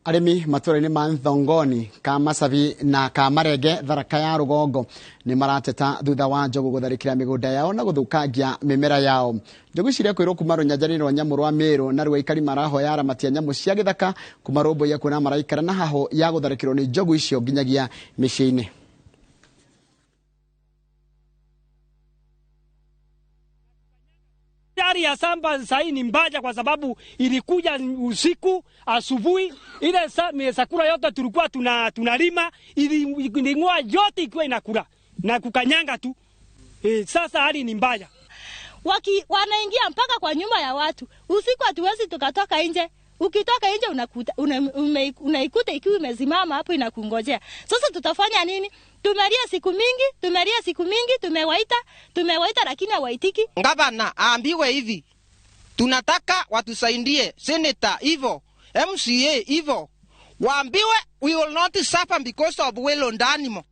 Arimi matura-ini ma Nthongoni, Kamasavi na Kamarege Tharaka ya Rugongo ni marateta thutha wa njogu gutharikira migunda yao na guthukangia mimera yao. Njogu ciria kwirwo kuma runyanjariro nyamu rwa Meru na rwa ikari marahoya aramatia nyamu cia githaka kuma rombo ya kuna maraikara na haho ya gutharikirwo ni njogu icio nginyagia micii-ini. Hali ya samba sasa ni mbaya kwa sababu ilikuja usiku asubuhi, ile sakura yote tulikuwa tunalima iling'oa yote ikiwa inakula na kukanyanga tu. Sasa hali ni mbaya. Wanaingia mpaka kwa nyumba ya watu. Usiku hatuwezi tukatoka nje. Ukitoka nje unaikuta ikiwa imesimama hapo inakungojea. Sasa tutafanya nini? Tumelia siku mingi, tumewaita lakini hawaitiki. Gavana aambiwe hivi. Tunataka watusaidie, senator hivyo, MCA hivyo. Waambiwe we will not suffer because of well on animal.